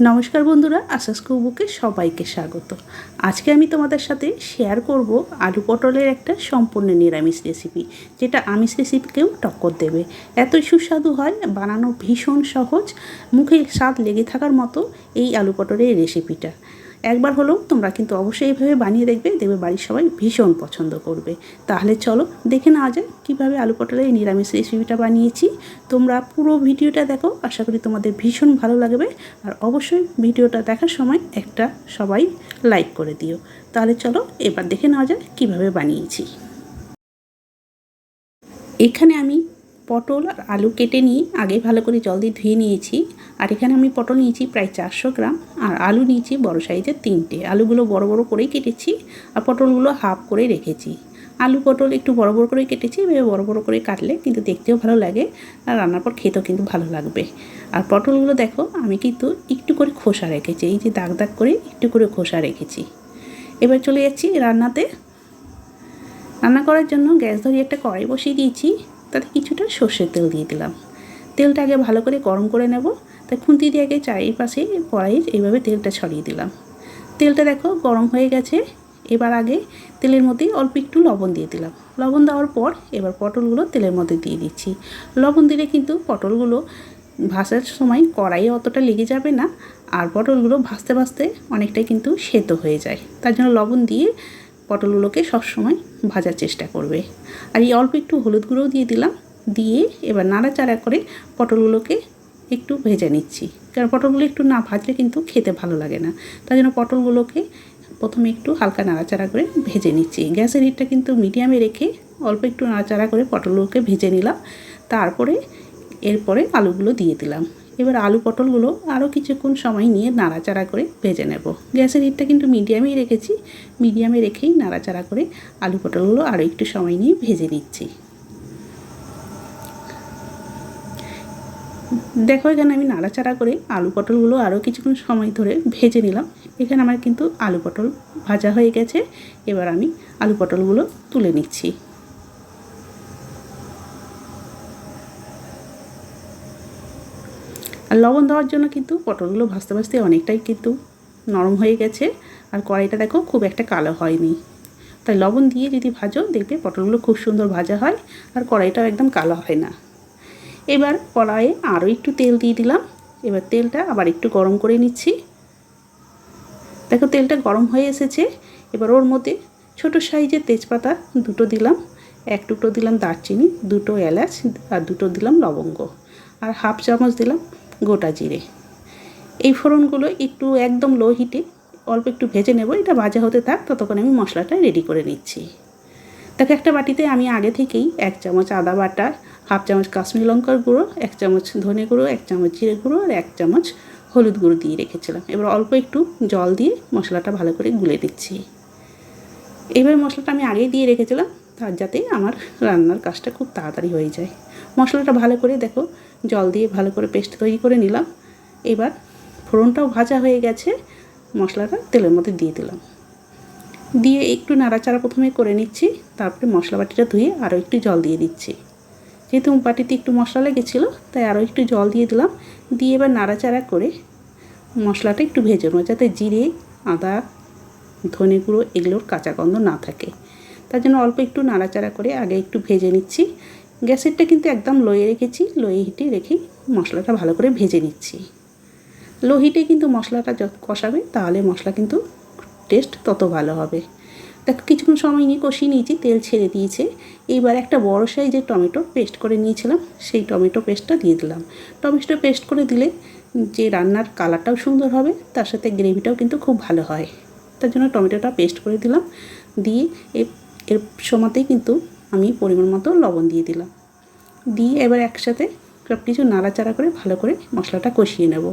নমস্কার বন্ধুরা, আশাস কুকবুকে সবাইকে স্বাগত। আজকে আমি তোমাদের সাথে শেয়ার করব আলু পটলের একটা সম্পূর্ণ নিরামিষ রেসিপি, যেটা আমিষ রেসিপিকেও টক্কর দেবে। এতই সুস্বাদু হয়, বানানো ভীষণ সহজ, মুখে স্বাদ লেগে থাকার মতো এই আলু পটলের রেসিপিটা। একবার হলেও তোমরা কিন্তু অবশ্যই এইভাবে বানিয়ে দেখবে, বাড়ির সবাই ভীষণ পছন্দ করবে। তাহলে চলো দেখে নেওয়া যায় কীভাবে আলু পটলের এই নিরামিষ রেসিপিটা বানিয়েছি। তোমরা পুরো ভিডিওটা দেখো, আশা করি তোমাদের ভীষণ ভালো লাগবে। আর অবশ্যই ভিডিওটা দেখার সময় একটা সবাই লাইক করে দিও। তাহলে চলো এবার দেখে নেওয়া যায় কীভাবে বানিয়েছি। এখানে আমি পটল আর আলু কেটে নিয়ে আগে ভালো করে জল দিয়ে ধুয়ে নিয়েছি। আর এখানে আমি পটল নিয়েছি প্রায় 400 গ্রাম, আর আলু নিয়েছি বড় সাইজের 3টে। আলুগুলো বড় বড় করেই কেটেছি, আর পটলগুলো হাফ করে রেখেছি। আলু পটল একটু বড় বড় করে কেটেছি, এভাবে বড় বড় করে কাটলে কিন্তু দেখতেও ভালো লাগে, আর রান্নার পর খেতেও কিন্তু ভালো লাগবে। আর পটলগুলো দেখো আমি কিন্তু একটু করে খোসা রেখেছি, এই যে দাগ দাগ করে একটু করে খোসা রেখেছি। এবার চলে যাচ্ছি রান্নাতে। রান্না করার জন্য গ্যাস ধরিয়ে একটা কড়াই বসিয়ে দিয়েছি, তাতে কিছুটা সর্ষের তেল দিয়ে দিলাম। তেলটা আগে ভালো করে গরম করে নেব, তাই খুন্তি দিয়ে আগে চারিপাশে কড়াইয়ের এইভাবে তেলটা ছড়িয়ে দিলাম। তেলটা দেখো গরম হয়ে গেছে। এবার আগে তেলের মধ্যে অল্প একটু লবণ দিয়ে দিলাম। লবণ দেওয়ার পর এবার পটলগুলো তেলের মধ্যে দিয়ে দিচ্ছি। লবণ দিলে কিন্তু পটলগুলো ভাজার সময় কড়াইয়ে অতটা লেগে যাবে না, আর পটলগুলো ভাজতে ভাজতে অনেকটাই কিন্তু সেদ্ধ হয়ে যায়। তার জন্য লবণ দিয়ে পটলগুলোকে সবসময় ভাজার চেষ্টা করবে। আর এই অল্প একটু হলুদ গুঁড়োও দিয়ে দিলাম। দিয়ে এবার নাড়াচাড়া করে পটলগুলোকে একটু ভেজে নিচ্ছি, কারণ পটলগুলো একটু না ভাজলে কিন্তু খেতে ভালো লাগে না। তার জন্য পটলগুলোকে প্রথমে একটু হালকা নাড়াচাড়া করে ভেজে নিচ্ছি। গ্যাসের হিটটা কিন্তু মিডিয়ামে রেখে অল্প একটু নাড়াচাড়া করে পটলগুলোকে ভেজে নিলাম। তারপরে এরপরে আলুগুলো দিয়ে দিলাম। এবার আলু পটলগুলো আরও কিছুক্ষণ সময় নিয়ে নাড়াচাড়া করে ভেজে নেব। গ্যাসের হিটটা কিন্তু মিডিয়ামেই রেখেছি, মিডিয়ামে রেখেই নাড়াচাড়া করে আলু পটলগুলো আরও একটু সময় নিয়ে ভেজে নিচ্ছি। দেখো এখানে আমি নাড়াচাড়া করে আলু পটলগুলো আরও কিছুক্ষণ সময় ধরে ভেজে নিলাম। এখানে আমার কিন্তু আলু পটল ভাজা হয়ে গেছে। এবার আমি আলু পটলগুলো তুলে নিচ্ছি। আর লবণ দেওয়ার জন্য কিন্তু পটলগুলো ভাজতে ভাজতে অনেকটাই কিন্তু নরম হয়ে গেছে, আর কড়াইটা দেখো খুব একটা কালো হয়নি। তাই লবণ দিয়ে যদি ভাজো দেখবে পটলগুলো খুব সুন্দর ভাজা হয়, আর কড়াইটাও একদম কালো হয় না। এবার কড়াইয়ে আরও একটু তেল দিয়ে দিলাম। এবার তেলটা আবার একটু গরম করে নিচ্ছি। দেখো তেলটা গরম হয়ে এসেছে। এবার ওর মধ্যে ছোটো সাইজের তেজপাতা 2টো দিলাম, 1 টুকরো দিলাম দারচিনি, 2টো এলাচ, আর 2টো দিলাম লবঙ্গ, আর হাফ চামচ দিলাম গোটা জিরে। এই ফোড়নগুলো একটু একদম লো হিটে অল্প একটু ভেজে নেব। এটা ভাজা হতে থাক, ততক্ষণ আমি মশলাটা রেডি করে নিচ্ছি। দেখো একটা বাটিতে আমি আগে থেকেই 1 চামচ আদা বাটা, হাফ চামচ কাশ্মীরি লঙ্কার গুঁড়ো, 1 চামচ ধনে গুঁড়ো, 1 চামচ জিরে গুঁড়ো, আর 1 চামচ হলুদ গুঁড়ো দিয়ে রেখেছিলাম। এবার অল্প একটু জল দিয়ে মশলাটা ভালো করে গুলে দিচ্ছি। এইভাবে মশলাটা আমি আগেই দিয়ে রেখেছিলাম, তার যাতে আমার রান্নার কাজটা খুব তাড়াতাড়ি হয়ে যায়। মশলাটা ভালো করে দেখো জল দিয়ে ভালো করে পেস্ট তৈরি করে নিলাম। এবার ফোড়নটাও ভাজা হয়ে গেছে, মশলাটা তেলের মধ্যে দিয়ে দিলাম। দিয়ে একটু নাড়াচাড়া প্রথমে করে নিচ্ছি, তারপরে মশলা বাটিটা ধুয়ে আরও একটু জল দিয়ে দিচ্ছি। যেহেতু বাটিতে একটু মশলা লেগেছিলো তাই আরও একটু জল দিয়ে দিলাম। দিয়ে এবার নাড়াচাড়া করে মশলাটা একটু ভেজে নেব, যাতে জিরে, আদা, ধনে গুঁড়ো এগুলোর কাঁচা গন্ধ না থাকে। তার জন্য অল্প একটু নাড়াচাড়া করে আগে একটু ভেজে নিচ্ছি। গ্যাসেরটা কিন্তু একদম লোয়ে রেখেছি, লোয়ে হিটে রেখেই মশলাটা ভালো করে ভেজে নিচ্ছি। লো হিটে কিন্তু মশলাটা যত কষাবে তাহলে মশলা কিন্তু টেস্ট তত ভালো হবে। দেখো কিছুক্ষণ সময় নিয়ে কষিয়ে নিয়েছি, তেল ছেড়ে দিয়েছে। এইবার একটা বড় সাইজের টমেটো পেস্ট করে নিয়েছিলাম, সেই টমেটো পেস্টটা দিয়ে দিলাম। টমেটো পেস্ট করে দিলে যে রান্নার কালারটাও সুন্দর হবে, তার সাথে গ্রেভিটাও কিন্তু খুব ভালো হয়। তার জন্য টমেটোটা পেস্ট করে দিলাম। দিয়ে এর সময়তেই কিন্তু আমি পরিমাণ মতো লবণ দিয়ে দিলাম। দিয়ে এবার একসাথে সব কিছু নাড়াচাড়া করে ভালো করে মশলাটা কষিয়ে নেব।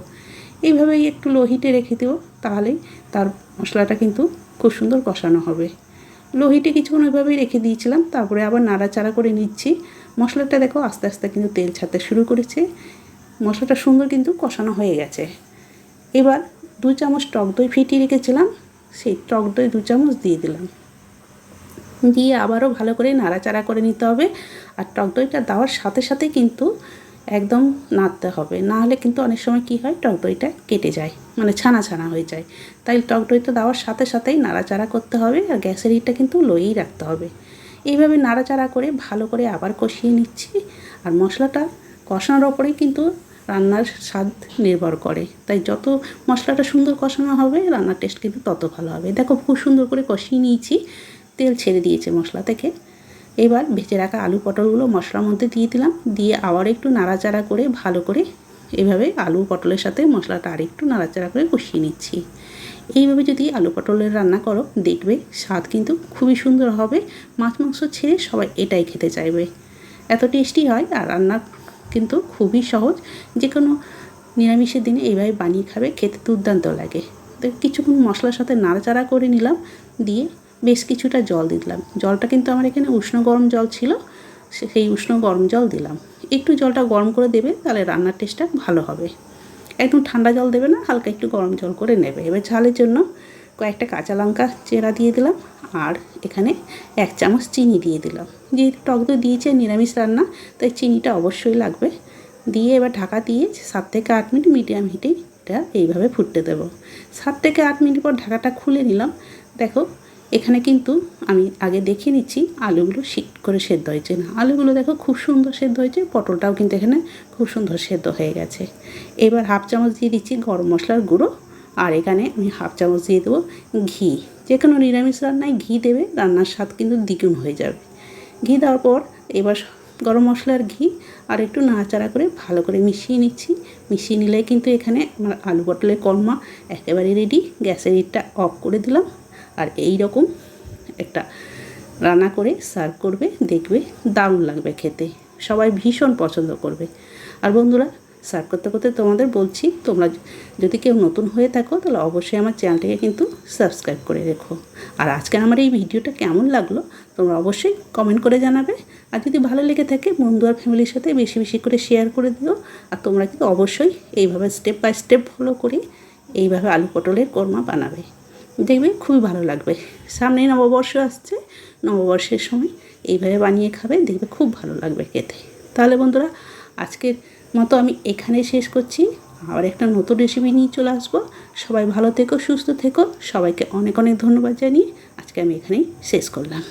এইভাবেই একটু লো হিটে রেখে দেবো, তাহলেই তার মশলাটা কিন্তু খুব সুন্দর কষানো হবে। লো হিটে কিছুক্ষণ ওইভাবেই রেখে দিয়েছিলাম, তারপরে আবার নাড়াচাড়া করে নিচ্ছি। মশলাটা দেখো আস্তে আস্তে কিন্তু তেল ছাড়তে শুরু করেছে, মশলাটা সুন্দর কিন্তু কষানো হয়ে গেছে। এবার 2 চামচ টক দই ফেটিয়ে রেখেছিলাম, সেই টক দই 2 চামচ দিয়ে দিলাম। দিয়ে আবারও ভালো করে নাড়াচাড়া করে নিতে হবে। আর টক দইটা দেওয়ার সাথে সাথে কিন্তু একদম নাড়তে হবে, না হলে কিন্তু অনেক সময় কী হয় টক দইটা কেটে যায়। মানে ছানা ছানা হয়ে যায়। তাই টক দইটা দেওয়ার সাথে সাথেই নাড়াচাড়া করতে হবে, আর গ্যাসের হিটটা কিন্তু লোয়েই রাখতে হবে। এইভাবে নাড়াচাড়া করে ভালো করে আবার কষিয়ে নিচ্ছি। আর মশলাটা কষানোর ওপরেই কিন্তু রান্নার স্বাদ নির্ভর করে, তাই যত মশলাটা সুন্দর কষানো হবে রান্নার টেস্ট কিন্তু তত ভালো হবে। দেখো খুব সুন্দর করে কষিয়ে নিয়েছি, তেল ছেড়ে দিয়েছে মশলা থেকে। এবার ভেজে রাখা আলু পটলগুলো মশলার মধ্যে দিয়ে দিলাম, দিয়ে আবার একটু নাড়াচাড়া করে ভালো করে এভাবে আলু পটলের সাথে মশলাটা আর একটু নাড়াচাড়া করে কষিয়ে নিচ্ছি। এইভাবে যদি আলু পটলের রান্না করো দেখবে স্বাদ কিন্তু খুবই সুন্দর হবে। মাছ মাংস ছেড়ে সবাই এটাই খেতে চাইবে, এত টেস্টি হয়। আর রান্না কিন্তু খুবই সহজ, যে কোনো নিরামিষের দিনে এইভাবে বানিয়ে খাবে, খেতে দুর্দান্ত লাগে। তো কিছুক্ষণ মশলার সাথে নাড়াচাড়া করে নিলাম, দিয়ে বেশ কিছুটা জল দিলাম। জলটা কিন্তু আমার এখানে উষ্ণ গরম জল ছিল, সেই উষ্ণ গরম জল দিলাম। একটু জলটা গরম করে দেবে, তাহলে রান্নার টেস্টটা ভালো হবে। একদম ঠান্ডা জল দেবে না, হালকা একটু গরম জল করে নেবে। এবার ঝালের জন্য কয়েকটা কাঁচা লঙ্কা চেরা দিয়ে দিলাম, আর এখানে 1 চামচ চিনি দিয়ে দিলাম। যেহেতু টক দই দিয়েছে নিরামিষ রান্না, তাই চিনিটা অবশ্যই লাগবে। দিয়ে এবার ঢাকা দিয়ে 7 থেকে 8 মিনিট মিডিয়াম হিটে এটা এইভাবে ফুটতে দেবো। 7 থেকে 8 মিনিট পর ঢাকাটা খুলে নিলাম। দেখো এখানে কিন্তু আমি আগে দেখিয়ে নিচ্ছি আলুগুলো করে সেদ্ধ হয়েছে না। আলুগুলো দেখো খুব সুন্দর সেদ্ধ হয়েছে, পটলটাও কিন্তু এখানে খুব সুন্দর সেদ্ধ হয়ে গেছে। এবার 1/2 চামচ দিয়ে দিচ্ছি গরম মশলার গুঁড়ো, আর এখানে আমি 1/2 চামচ দিয়ে দেবো ঘি। যে কোনো নিরামিষ রান্নায় ঘি দেবে, রান্নার স্বাদ কিন্তু দ্বিগুণ হয়ে যাবে। ঘি দেওয়ার পর এবার গরম মশলার ঘি আর একটু নাড়াচাড়া করে ভালো করে মিশিয়ে নিচ্ছি। মিশিয়ে নিলে কিন্তু এখানে আমার আলু পটলের কোরমা একেবারে রেডি। গ্যাসের হিটটা অফ করে দিলাম, আর এই রকম একটা রান্না করে সার্ভ করবে, দেখবে দারুণ লাগবে খেতে, সবাই ভীষণ পছন্দ করবে। আর বন্ধুরা, সার্ভ করতে করতে তোমাদের বলছি, তোমরা যদি কেউ নতুন হয়ে থাকো তাহলে অবশ্যই আমার চ্যানেলটিকে কিন্তু সাবস্ক্রাইব করে রেখো। আর আজকে আমার এই ভিডিওটা কেমন লাগলো তোমরা অবশ্যই কমেন্ট করে জানাবে। আর যদি ভালো লেগে থাকে বন্ধু আর ফ্যামিলির সাথে বেশি বেশি করে শেয়ার করে দিও। আর তোমরা কিন্তু অবশ্যই এইভাবে স্টেপ বাই স্টেপ ফলো করে এইভাবে আলু পটলের কোরমা বানাবে, দেখবে খুবই ভালো লাগবে। সামনেই নববর্ষ আসছে, নববর্ষের সময় এইভাবে বানিয়ে খাবে, দেখবে খুব ভালো লাগবে খেতে। তাহলে বন্ধুরা, আজকের মতো আমি এখানে শেষ করছি। আবার একটা নতুন রেসিপি নিয়ে চলে আসবো। সবাই ভালো থেকো, সুস্থ থেকো। সবাইকে অনেক অনেক ধন্যবাদ জানিয়ে আজকে আমি এখানেই শেষ করলাম।